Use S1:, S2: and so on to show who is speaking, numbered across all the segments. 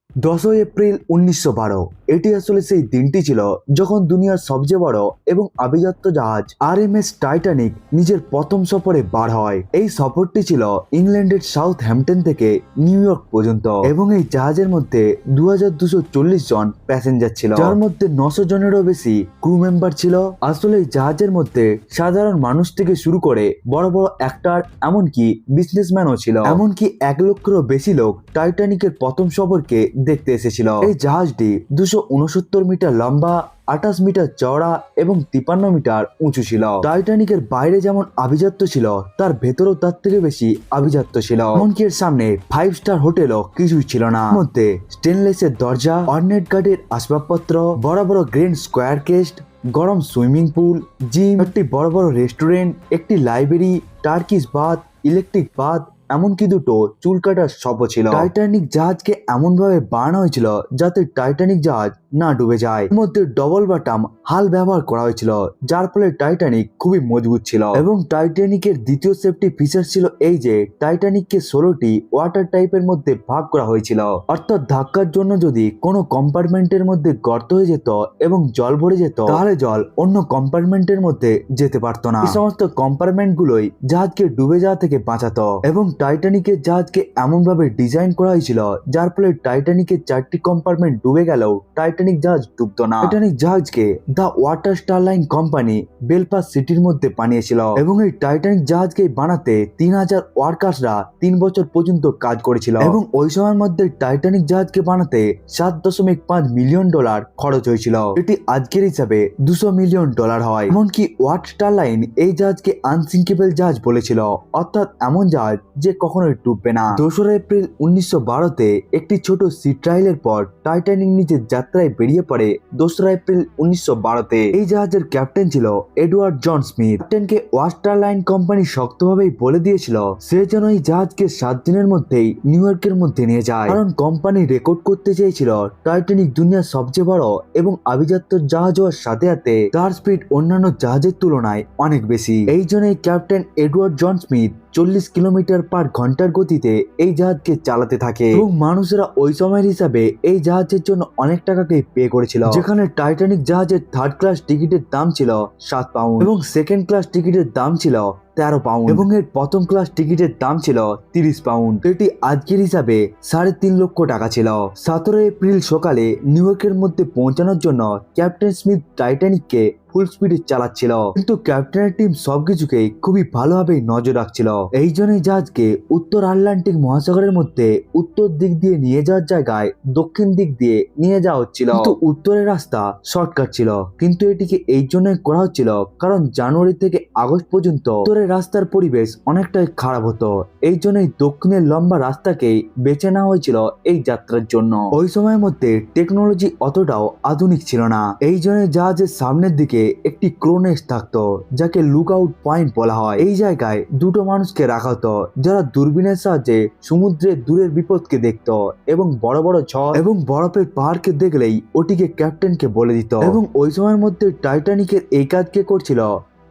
S1: 10 April 1912 এটি আসলে সেই দিনটি ছিল যখন দুনিয়ার সবচেয়ে বড় এবং আভিজাত্য জাহাজ আরএমএস টাইটানিক নিজের প্রথম সফরে বার হয়। এই সফরটি ছিল ইংল্যান্ডের সাউথ হ্যাম্পটন থেকে নিউ ইয়র্ক পর্যন্ত এবং এই জাহাজের মধ্যে 2240 জন প্যাসেঞ্জার ছিল, যার মধ্যে 900 জনেরও বেশি ক্রু মেম্বার ছিল। আসলে এই জাহাজের মধ্যে সাধারণ মানুষ থেকে শুরু করে বড় বড় অ্যাক্টর এমনকি বিজনেসম্যানও ছিল। এমনকি 1 লক্ষেরও বেশি লোক টাইটানিকের প্রথম সফরকে দেখতে এসেছিল। এই জাহাজটি 269 মিটার লম্বা, 28 মিটার চওড়া এবং 53 মিটার উঁচু ছিল। টাইটানিকের বাইরে যেমন আভিজাত্য ছিল, তার ভেতরেও তার থেকে বেশি আভিজাত্য ছিল। এমনকি এর সামনে 5 স্টার হোটেলও কিছুই ছিল না। মধ্যে স্টেনলেসের দরজা, অর্নেট কাঠের আসবাবপত্র, বড় বড় গ্র্যান্ড স্কোয়ার কেস্ট, গরম সুইমিং পুল, জিম, একটি বড় বড় রেস্টুরেন্ট, একটি library, Turkish bath, electric bath, এমনকি দুটো চুল কাটার শপও ছিল। টাইটানিক জাহাজকে এমন ভাবে বানানো হয়েছিল যাতে টাইটানিক জাহাজ না ডুবে যায়। এর মধ্যে ডবল বাটাম হাল ব্যবহার করা হয়েছিল, যার ফলে টাইটানিক খুবই মজবুত ছিল। এবং টাইটানিকের দ্বিতীয় সেফটি ফিচার ছিল এই যে টাইটানিককে 16টি ওয়াটার টাইপের মধ্যে ভাগ করা হয়েছিল। অর্থাৎ ধাক্কার জন্য যদি কোনো কম্পার্টমেন্টের মধ্যে গর্ত হয়ে যেত এবং জল ভরে যেত, তাহলে জল অন্য কম্পার্টমেন্টের মধ্যে যেতে পারতো না। এই সমস্ত কম্পার্টমেন্ট গুলোই জাহাজকে ডুবে যাওয়া থেকে বাঁচাতো। এবং টাইটানিকের জাহাজকে এমন ভাবে ডিজাইন করা হয়েছিল যার ফলে টাইটানিকের 4টি কম্পার্টমেন্ট ডুবে গেলেও টাইটানিক জাহাজ ডুবতো না। টাইটানিক জাহাজকে the water star line company Belfast সিটির মধ্যে বানিয়েছিল এবং এই টাইটানিক জাহাজকে বানাতে 3000 ওয়ার্কার্সরা 3 বছর পর্যন্ত কাজ করেছিল। এবং ওই সময়ের মধ্যে টাইটানিক জাহাজকে বানাতে $7.5 মিলিয়ন খরচ হয়েছিল, এটি আজকের হিসাবে $200 মিলিয়ন হয়। এমনকি ওয়াটার স্টার লাইন এই জাহাজকে আনসিঙ্কেবল জাহাজ বলেছিল, অর্থাৎ এমন জাহাজ যে কখনোই ডুববে না। 2রা এপ্রিল 1912-তে একটি ছোট সি ট্রায়ালের পর টাইটানিক নিজের যাত্রায় বেরিয়ে পড়ে। 2রা এপ্রিল 1912-তে এই জাহাজের ক্যাপ্টেন ছিল এডওয়ার্ড জন স্মিথ। ক্যাপ্টেনকে ওয়াটার লাইন কোম্পানি শক্তভাবেই বলে দিয়েছিল সে যেন এই জাহাজকে 7 দিনের মধ্যেই নিউ ইয়র্কের মধ্যে নিয়ে যায়, কারণ কোম্পানি রেকর্ড করতে চেয়েছিল টাইটানিক দুনিয়ার সবচেয়ে বড় এবং আভিজাত্য জাহাজ হওয়ার সাথে সাথে তার স্পিড অন্যান্য জাহাজের তুলনায় অনেক বেশি। এই জন্যই captain Edward John Smith 40 kilometre per ঘন্টার গতিতে এই জাহাজকে চালাতে থাকে। এবং মানুষেরা ওই সময়ের হিসাবে এই জাহাজের জন্য অনেক টাকাকে পে করেছিল, যেখানে টাইটানিক জাহাজের 3rd ক্লাস টিকিটের দাম ছিল 7 পাউন্ড এবং 2nd ক্লাস টিকিটের দাম ছিল 13 পাউন্ড এবং এর প্রথম ক্লাস টিকিটের দাম ছিল 30 পাউন্ড। এটি আজকের হিসাবে 3.5 লক্ষ টাকা ছিল। 17 এপ্রিল সকালে নিউ ইয়র্কের মধ্যে পৌঁছানোর জন্য ক্যাপ্টেন স্মিথ টাইটানিককে ফুল স্পিডে চালাচ্ছিল, কিন্তু ক্যাপ্টেনের টিম সবকিছুকে খুবই ভালোভাবে নজর রাখছিল। এই জন্যই জাহাজকে উত্তর আটলান্টিক মহাসাগরের মধ্যে উত্তর দিক দিয়ে নিয়ে যাওয়ার জায়গায় দক্ষিণ দিক দিয়ে নিয়ে যাওয়া হচ্ছিল। কিন্তু উত্তরের রাস্তা শর্টকাট ছিল, কিন্তু এটিকে এই জন্যই করা হচ্ছিল কারণ জানুয়ারি থেকে আগস্ট পর্যন্ত উত্তরের রাস্তার পরিবেশ অনেকটাই খারাপ হতো। এই জন্যই দক্ষিণের লম্বা রাস্তাকেই বেছে নেওয়া হয়েছিল এই যাত্রার জন্য। ওই সময়ের মধ্যে টেকনোলজি অতটাও আধুনিক ছিল না, এই জন্য জাহাজের সামনের দিকে একটি ক্রোনেক্স থাকতো যাকে লুক আউট পয়েন্ট বলা হয়। এই জায়গায় দুটো মানুষকে রাখা হতো যারা দূরবীনের সাহায্যে সমুদ্রের দূরের বিপদকে দেখতো এবং বড় বড় ঝড় এবং বরফের পাহাড়কে দেখলেই ওটিকে ক্যাপ্টেনকে বলে দিত। এবং ওই সময়ের মধ্যে টাইটানিকের এই কাজকে করছিল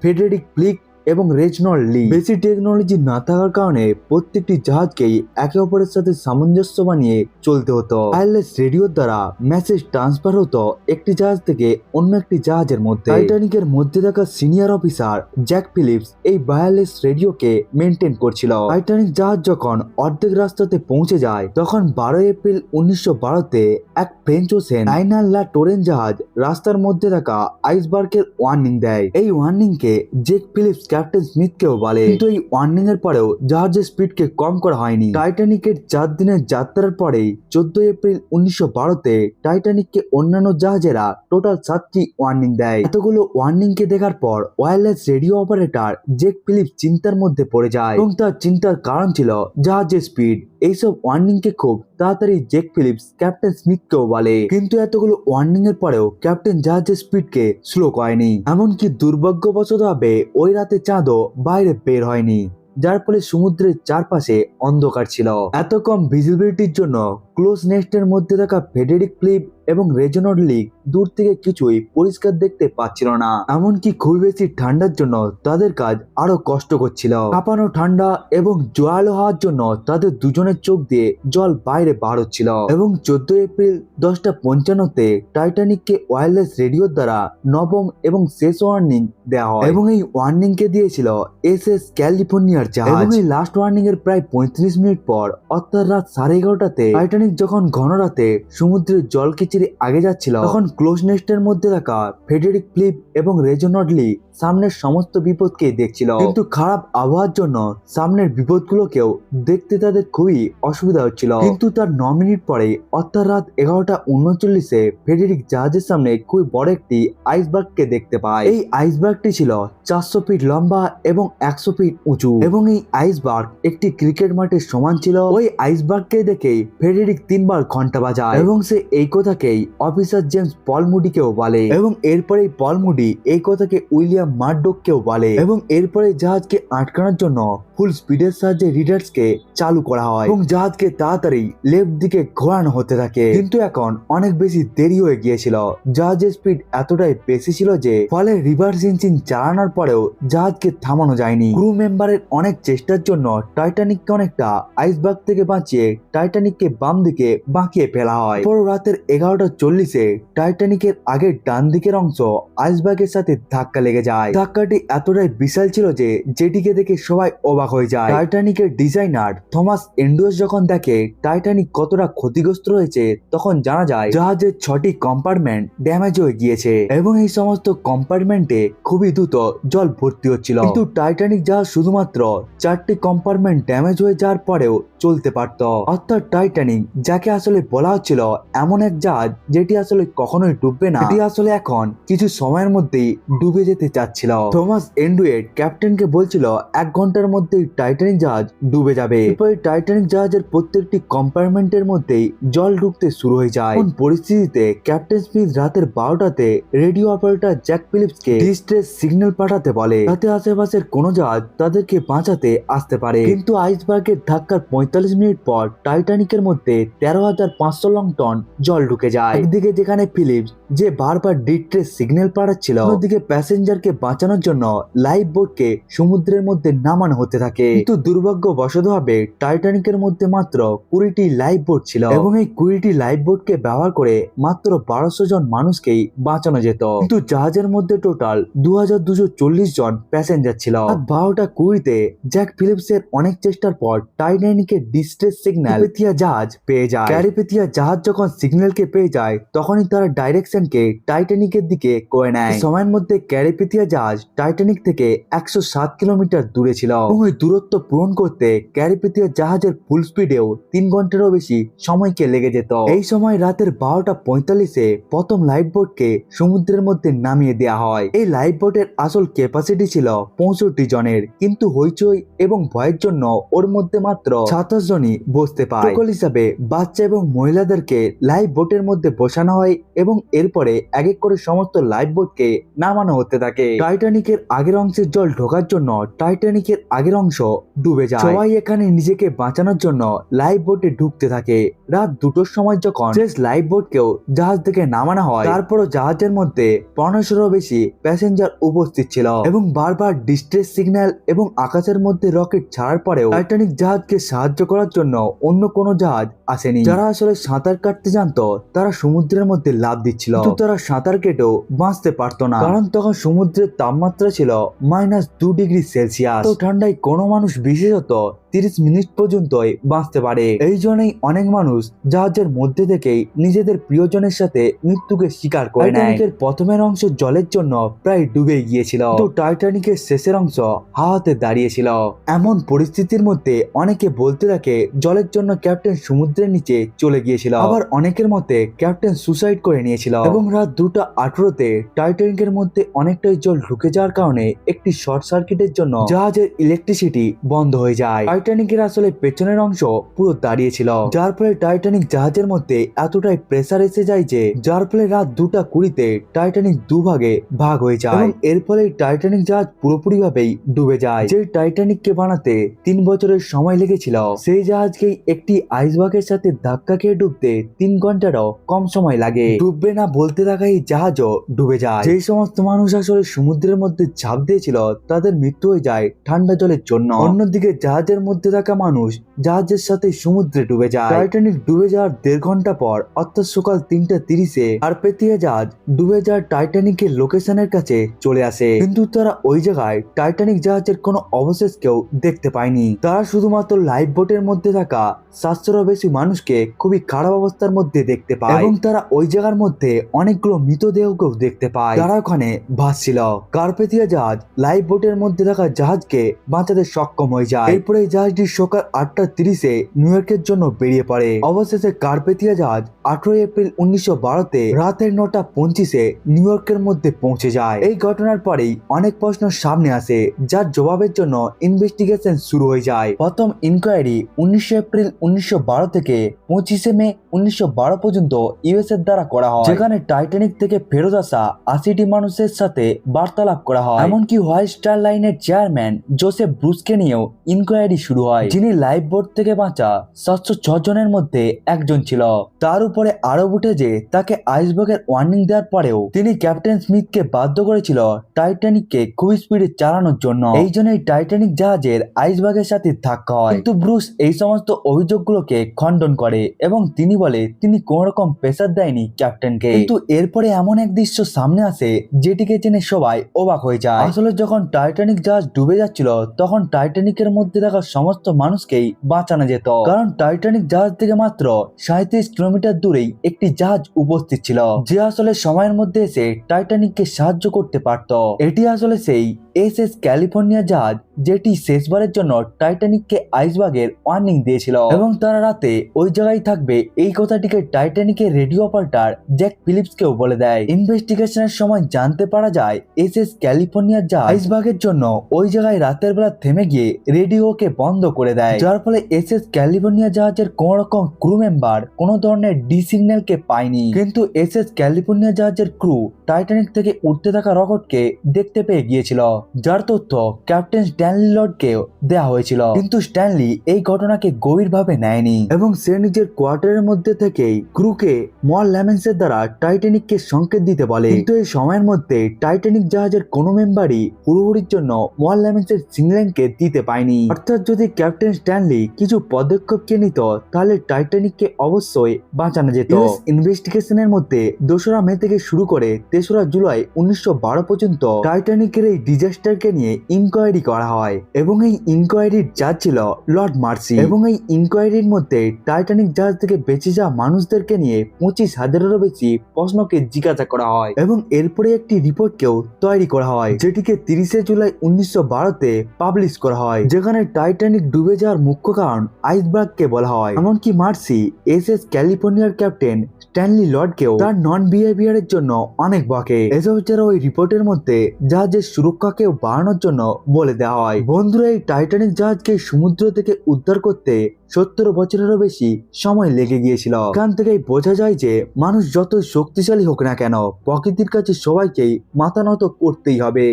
S1: ফ্রেডেরিক ফ্লিক এবং রেজনল্ড লি। বেশি টেকনোলজি না থাকার কারণে প্রত্যেকটি জাহাজকেই একে অপরের সাথে সামঞ্জস্য বানিয়ে চলতে হতো। ওয়্যারলেস রেডিওর দ্বারা মেসেজ ট্রান্সফার হতো একটি জাহাজ থেকে অন্য একটি জাহাজের মধ্যে। টাইটানিকের মধ্যে থাকা সিনিয়র অফিসার জ্যাক ফিলিপস এই ওয়্যারলেস রেডিওকে মেনটেন করছিল। টাইটানিক জাহাজ যখন অর্ধেক রাস্তাতে পৌঁছে যায় তখন 12 এপ্রিল 1912-তে এক ফ্রেঞ্চ ওশেন লাইনার লা টোরেন জাহাজ রাস্তার মধ্যে থাকা আইসবার্গের ওয়ার্নিং দেয়। এই ওয়ার্নিং কে জ্যাক ফিলিপস ক্যাপ্টেন স্মিথকেও বলে, কিন্তু এই ওয়ার্নিং এর পরেও জাহাজের স্পিডকে কম করা হয়নি। টাইটানিকের 4 দিনের যাত্রার পরেই 14 এপ্রিল 1912-তে টাইটানিককে অন্যান্য জাহাজেরা টোটাল 7টি ওয়ার্নিং দেয়। এতগুলো ওয়ার্নিং কে দেখার পর wireless radio operator Jack Philips চিন্তার মধ্যে পড়ে যায় এবং তার চিন্তার কারণ ছিল জাহাজের স্পিড। এইসব ওয়ার্নিং কে খুব তাড়াতাড়ি জ্যাক ফিলিপস ক্যাপ্টেন স্মিথকেও বলে, কিন্তু এতগুলো ওয়ার্নিং এর পরেও ক্যাপ্টেন জাহাজের স্পিডকে স্লো করেনি। এমনকি দুর্ভাগ্যবশত ভাবে ওই রাতে চাঁদও বাইরে বের হয়নি, যার ফলে সমুদ্রের চারপাশে অন্ধকার ছিল। এত কম ভিজিবিলিটির জন্য ক্লোজ নেস্টের মধ্যে থাকা ফ্রেডেরিক ফিলিপ এবং রেজনল্ড লিক দূর থেকে কিছুই পরিষ্কার দেখতে পাচ্ছিল না। এমনকি খুব বেশি ঠান্ডার জন্য তাদের কাজ আরো কষ্ট করছিল। কাঁপানো ঠান্ডা এবং জোয়ালো হওয়ার জন্য তাদের দুজনের চোখ দিয়ে জল বাইরে বার হচ্ছিল। এবং 14 এপ্রিল 10:55-তে টাইটানিককে ওয়্যারলেস রেডিওর দ্বারা নবম এবং শেষ ওয়ার্নিং দেওয়া হয় এবং এই ওয়ার্নিং কে দিয়েছিল এসএস ক্যালিফোর্নিয়ার জাহাজ। এবং এই লাস্ট ওয়ার্নিং এর প্রায় 35 মিনিট পর অর্থাৎ রাত 11:30-তে টাইটানিক যখন ঘন রাতে সমুদ্রের জলকে চিরে আগে যাচ্ছিল, তখন ক্লোজ নেস্টের মধ্যে থাকা ফ্রেডেরিক ফিলিপ এবং রেজনল্ড লিক সামনের সমস্ত বিপদকে দেখছিল। কিন্তু খারাপ আবহাওয়ার জন্য সামনের বিপদগুলোকেও দেখতে তাদের খুবই অসুবিধা হচ্ছিল। কিন্তু তার 9 মিনিট পরে অর্থাৎ রাত 11:39-এ ফ্রেডেরিক জাহাজের সামনে খুবই বড় একটি আইসবার্গকে দেখতে পায়। এই আইসবার্গটি ছিল 400 ফিট লম্বা এবং 100 ফিট উঁচু এবং এই আইসবার্গ একটি ক্রিকেট মাঠের সমান ছিল। ওই আইসবার্গকে দেখেই ফ্রেডেরিক 3বার ঘন্টা বাজায় এবং সে এই কথাকেই অফিসার জেমস পল মুডিকেও বলে এবং এরপরেই পল মুডি এই কথাকে উইলিয়াম মার্ডোককেও বলে এবং এরপরে জাহাজকে আটকানোর জন্য ফুল স্পিডের সাহায্যে রিডার্সকে চালু করা হয় এবং জাহাজকে তাড়াতাড়ি লেফট দিকে ঘোরানো হতে থাকে। কিন্তু এখন অনেক বেশি দেরি হয়ে গিয়েছিল। জাহাজের স্পিড এতটাই বেশি ছিল যে ফলে রিভার্স ইঞ্জিন চালানোর পরেও জাহাজকে থামানো যায়নি। ক্রু মেম্বারের অনেক চেষ্টার জন্য টাইটানিককে অনেকটা আইসবার্গ থেকে বাঁচিয়ে টাইটানিককে বাম দিকে বাঁকিয়ে ফেলা হয়। পর রাতের 11:40-এ টাইটানিকের আগের ডান দিকের অংশ আইসবার্গের সাথে ধাক্কা লেগে যায়। ধাক্কাটি এতটাই বিশাল ছিল যে যেটিকে দেখে সবাই অবাক হয়ে যায়। টাইটানিকের ডিজাইনার থমাস এন্ডুয়াস যখন দেখে টাইটানিক কতটা ক্ষতিগ্রস্ত রয়েছে, তখন জানা যায় জাহাজের 6টি কম্পার্টমেন্ট ড্যামেজ হয়ে গিয়েছে এবং এই সমস্ত কম্পার্টমেন্টে খুবই দ্রুত জল ভর্তি হচ্ছিল। কিন্তু টাইটানিক জাহাজ শুধুমাত্র 4টি কম্পার্টমেন্ট ড্যামেজ হয়ে যাওয়ার পরেও চলতে পারত। অর্থাৎ টাইটানিক, যাকে আসলে বলা হচ্ছিল এমন এক জাহাজ যেটি আসলে কখনোই ডুববে না, এটি আসলে এখন কিছু সময়ের মধ্যেই ডুবে যেতে চাচ্ছিল। থমাস এন্ডুয়েট ক্যাপ্টেনকে বলছিল 1 ঘন্টার মধ্যেই টাইটানিক জাহাজ ডুবে যাবে। এরপরে টাইটানিক জাহাজের প্রত্যেকটি কম্পার্টমেন্টের মধ্যেই জল ঢুকতে শুরু হয়ে যায়। কোন পরিস্থিতিতে ক্যাপ্টেন স্মিথ রাতের 12টাতে রেডিও অপারেটর জ্যাক ফিলিপসকে ডিস্ট্রেস সিগন্যাল পাঠাতে বলে যাতে আশেপাশের কোনো জাহাজ তাদেরকে বাঁচাতে আসতে পারে। কিন্তু আইসবার্গের ধাক্কার 45 মিনিট পর টাইটানিকের মধ্যে 13,500 লং টন জল ঢুকে যায়। একদিকে যেখানে ফিলিপস যে বারবার ডিস্ট্রেস সিগন্যাল পাঠাচ্ছিল, অন্যদিকে প্যাসেঞ্জারকে বাঁচানোর জন্য লাইফ বোটকে সমুদ্রের মধ্যে নামানো হতে থাকে। কিন্তু দুর্ভাগ্যবশতভাবে টাইটানিকের মধ্যে মাত্র 20টি লাইফ বোট ছিল এবং এই 20টি লাইফ বোটকে ব্যবহার করে মাত্র 1200 জন মানুষকেই বাঁচানো যেত। কিন্তু জাহাজের মধ্যে টোটাল 2240 জন প্যাসেঞ্জার ছিল। 12:20-তে জ্যাক ফিলিপসের অনেক চেষ্টার পর টাইটানিকের ডিস্ট্রেস সিগন্যাল ক্যারিপেথিয়া জাহাজ পেয়ে যায়। ক্যারিপেথিয়া জাহাজ যখন সিগন্যালকে পেয়ে যায়, তখনই তারা ডাইরেকশনকে টাইটানিকের দিকে করে নেয়। সময়ের মধ্যে ক্যারিপেথিয়া জাহাজ টাইটানিক থেকে 107 কিলোমিটার দূরে ছিল এবং ওই দূরত্ব পূরণ করতে ক্যারিপেথিয়া জাহাজের ফুল স্পিডেও 3 ঘন্টারও বেশি সময়কে লেগে যেত। এই সময় রাতের 12:45-এ প্রথম লাইফ বোটকে সমুদ্রের মধ্যে নামিয়ে দেওয়া হয়। এই লাইফ বোটের আসল ক্যাপাসিটি ছিল 65 জনের, কিন্তু হইচই এবং ভয়ের জন্য ওর মধ্যে মাত্র 27 জনই বসতে পায়। প্রকল হিসাবে বাচ্চা এবং মহিলাদেরকে লাইফ বোটের মধ্যে বসানো হয় এবং এরপরে এক এক করে সমস্ত লাইফ বোটকে নামানো হতে থাকে। টাইটানিকের আগের অংশের জল ঢোকার জন্য টাইটানিকের আগের অংশ ডুবে যায়। সবাই এখানে নিজেকে বাঁচানোর জন্য লাইফ বোটে ঢুকতে থাকে। রাত 2টোর সময় যখন শেষ লাইফ বোটকেও জাহাজ থেকে নামানো হয়, তারপরও জাহাজের মধ্যে 1500-এরও বেশি প্যাসেঞ্জার উপস্থিত ছিল এবং বারবার ডিস্ট্রেস সিগন্যাল এবং আকাশের মধ্যে রকেট ছাড়ার পরেও টাইটানিক জাহাজকে সাহায্য করার জন্য অন্য কোনো জাহাজ আসেনি। যারা আসলে সাঁতার কাটতে জানতো তারা সমুদ্রের মধ্যে লাফ দিচ্ছিল, কিন্তু তারা সাঁতার কেটেও বাঁচতে পারতো না, কারণ তখন সমুদ্রের তাপমাত্রা ছিল -2 ডিগ্রি সেলসিয়াস। তো ঠান্ডায় কোনো মানুষ বিশেষত 30 মিনিট পর্যন্তই বাঁচতে পারে। এই জন্যই অনেক মানুষ জাহাজের মধ্যে থেকেই নিজেদের প্রিয়জনের সাথে মৃত্যুকে স্বীকার করে নেয়। টাইটানিকের প্রথমের অংশ জলের জন্য প্রায় ডুবে গিয়েছিল, তো টাইটানিকের শেষের অংশ হাওয়াতে দাঁড়িয়েছিল। এমন পরিস্থিতির মধ্যে অনেকে বলতে থাকে জলের জন্য ক্যাপ্টেন সমুদ্রের নিচে চলে গিয়েছিল, আবার অনেকের মতে ক্যাপ্টেন সুসাইড করে নিয়েছিল। এবং রাত 2:18-তে টাইটানিকের মধ্যে অনেকটাই জল ঢুকে যাওয়ার কারণে একটি শর্ট সার্কিটের জন্য জাহাজের ইলেকট্রিসিটি বন্ধ হয়ে যায়। টাইটানিকের আসলে পেছনের অংশ পুরো দাঁড়িয়ে ছিল, যার ফলে টাইটানিক জাহাজের মধ্যে এতটাই প্রেসার এসে যায় যে যার ফলে রাত 2:20 টাইটানিক দুভাগে ভাগ হয়ে যায় এবং এর ফলে টাইটানিক জাহাজ পুরোপুরি ভাবেই ডুবে যায়। যে টাইটানিককে বানাতে 3 বছরের সময় লেগেছিল, সেই জাহাজকে একটি আইসবার্গের সাথে ধাক্কা খেয়ে ডুবতে 3 ঘন্টারও কম সময় লাগে। ডুববে না বলতে থাকা এই জাহাজও ডুবে যায়। যে সমস্ত মানুষ আসলে সমুদ্রের মধ্যে ঝাঁপ দিয়েছিল তাদের মৃত্যু হয়ে যায় ঠান্ডা জলের জন্য। অন্যদিকে জাহাজের মধ্যে থাকা মানুষ জাহাজের সাথে সমুদ্রে ডুবে যায়। টাইটানিক ডুবে যাওয়ার 1.5 ঘন্টা পর অর্থাৎ সকাল 3:30 কার্পেথিয়া জাহাজ ডুবে যাওয়ার টাইটানিকের লোকেশনের কাছে চলে আসে, কিন্তু তারা ওই জায়গায় টাইটানিক জাহাজের কোনো অবশেষ কেউ দেখতে পায়নি। তারা শুধুমাত্র লাইফ বোটের মধ্যে থাকা 700-এরও বেশি মানুষকে খুবই খারাপ অবস্থার মধ্যে দেখতে পায় এবং তারা ওই জায়গার মধ্যে অনেকগুলো মৃতদেহকেও দেখতে পায় তারা ওখানে ভাসছিল। কার্পেথিয়া জাহাজ লাইফ বোটের মধ্যে থাকা জাহাজকে বাঁচাতে সক্ষম হয়ে যায়। এরপরে জাহাজটি সকাল 8:30 নিউ ইয়র্কের জন্য বেরিয়ে পড়ে। অবশেষে কার্পেথিয়া জাহাজ 18 এপ্রিল 1912 রাতের 9:25 নিউ ইয়র্কের মধ্যে পৌঁছে যায়। এই ঘটনার পরেই অনেক প্রশ্ন সামনে আসে, যার জবাবের জন্য ইনভেস্টিগেশন শুরু হয়ে যায়। প্রথম ইনকোয়ারি 19 এপ্রিল 1912 থেকে 25 মে 1912 পর্যন্ত ইউএস এর দ্বারা করা হয়, যেখানে টাইটানিক থেকে ফেরত আসা 80টি মানুষের সাথে বার্তালাপ করা হয়। এমনকি হোয়াইট স্টার লাইনের চেয়ারম্যান জোসেফ ব্রুসকে নিয়েও ইনকোয়ারি শুরু হয়, যিনি লাইফ বোট থেকে বাঁচা 706 জনের মধ্যে একজন ছিল। তার উপরে আরব উঠে যে তাকে আইসবার্গের ওয়ার্নিং দেওয়ার পরেও তিনি ক্যাপ্টেন স্মিথকে বাধ্য করেছিল টাইটানিককে খুব স্পিডে চালানোর জন্য। এই জন্যই টাইটানিক জাহাজের আইসবার্গের সাথে ধাক্কা হয়। কিন্তু ব্রুস এই সমস্ত অভিযোগগুলোকে খণ্ডন করে এবং তিনি বলে তিনি কোন রকম প্রেসার দেয়নি ক্যাপ্টেনকে। কিন্তু এরপরে এমন এক দৃশ্য সামনে আসে যেটিকে জেনে সবাই অবাক হয়ে যায়। আসলে যখন টাইটানিক জাহাজ ডুবে যাচ্ছিল তখন টাইটানিকের মধ্যে থাকা সমস্ত মানুষকেই বাঁচানো যেত, কারণ টাইটানিক জাহাজ থেকে মাত্র 37 কিলোমিটার দূরেই একটি জাহাজ উপস্থিত ছিল, যে আসলে সময়ের মধ্যে এসে টাইটানিককে সাহায্য করতে পারত। এটি আসলে সেই এসএস ক্যালিফোর্নিয়া জাহাজ যেটি শেষবারের জন্য টাইটানিককে আইসবার্গের ওয়ার্নিং দিয়েছিল এবং তারা রাতে ওই জায়গায় থাকবে এই কথাটিকে টাইটানিকের রেডিও অপারেটর জ্যাক ফিলিপসকেও বলে দেয়। ইনভেস্টিগেশনের সময় জানতে পারা যায় এসএস ক্যালিফোর্নিয়া জাহাজ আইসবার্গের জন্য ওই জায়গায় রাতের বেলা থেমে গিয়ে রেডিওকে বন্ধ করে দেয়, যার ফলে এসএস ক্যালিফোর্নিয়া জাহাজের কোন রকম ক্রু মেম্বার কোন ধরনের ডি সিগন্যালকে পায়নি। কিন্তু এসএস ক্যালিফোর্নিয়া জাহাজের ক্রু টাইটানিক থেকে উঠতে থাকা রকেটকে দেখতে পেয়ে গিয়েছিল, যার তথ্য ক্যাপ্টেন স্ট্যানলি লর্ডকে দেওয়া হয়েছিল। কিন্তু স্ট্যানলি এই ঘটনাকে গভীরভাবে নেয়নি এবং সে নিজের কোয়ার্টারের মধ্যে থেকেই ক্রুকে মল ল্যামেন্সের দ্বারা টাইটানিককে সংকেত দিতে বলে। কিন্তু এই সময়ের মধ্যে টাইটানিক জাহাজের কোনো মেম্বারই হুড়োহুড়ির জন্য মল ল্যামেন্সের সিগন্যালকে দিতে পায়নি। অর্থাৎ যদি ক্যাপ্টেন স্ট্যানলি কিছু পদক্ষেপকে নিত তাহলে টাইটানিককে অবশ্যই বাঁচানো যেত। ইনভেস্টিগেশনের মধ্যে 2রা মে থেকে শুরু করে 3রা জুলাই 1912 পর্যন্ত টাইটানিকের এই ডিজাস্টারকে নিয়ে ইনকোয়ারি করা হয় এবং এই ইনকোয়ারির জাজ ছিল লর্ড মার্সি এবং এই ইনকোয়ারির মধ্যে টাইটানিক জাহাজ থেকে বেঁচে যাওয়া মানুষদেরকে নিয়ে 25,000-এরও বেশি প্রশ্নকে জিজ্ঞাসা করা হয় এবং এরপরে একটি রিপোর্টকেও তৈরি করা হয়, যেটিকে 30 জুলাই 1912 পাবলিশ করা হয়, যেখানে টাইটানিক ডুবে যাওয়ার মুখ্য কারণ আইসবার্গকে বলা হয়। এমনকি মার্সি এসএস ক্যালিফোর্নিয়ার ক্যাপ্টেন স্ট্যানলি লর্ডকেও তার নন বিহেভিয়ারের জন্য অনেক বকে। এসব ছাড়া ওই রিপোর্টের মধ্যে জাহাজের সুরক্ষাকেও বাড়ানোর জন্য বলে দেওয়া হয়। বন্ধুরা, এই টাইটানিক জাহাজকে সমুদ্র থেকে উদ্ধার করতে 70 বছরেরও বেশি সময় লেগে গিয়েছিল। এখান থেকেই বোঝা যায় যে মানুষ যত শক্তিশালী হোক না কেন প্রকৃতির কাছে সবাইকেই মাথা নত করতেই হবে।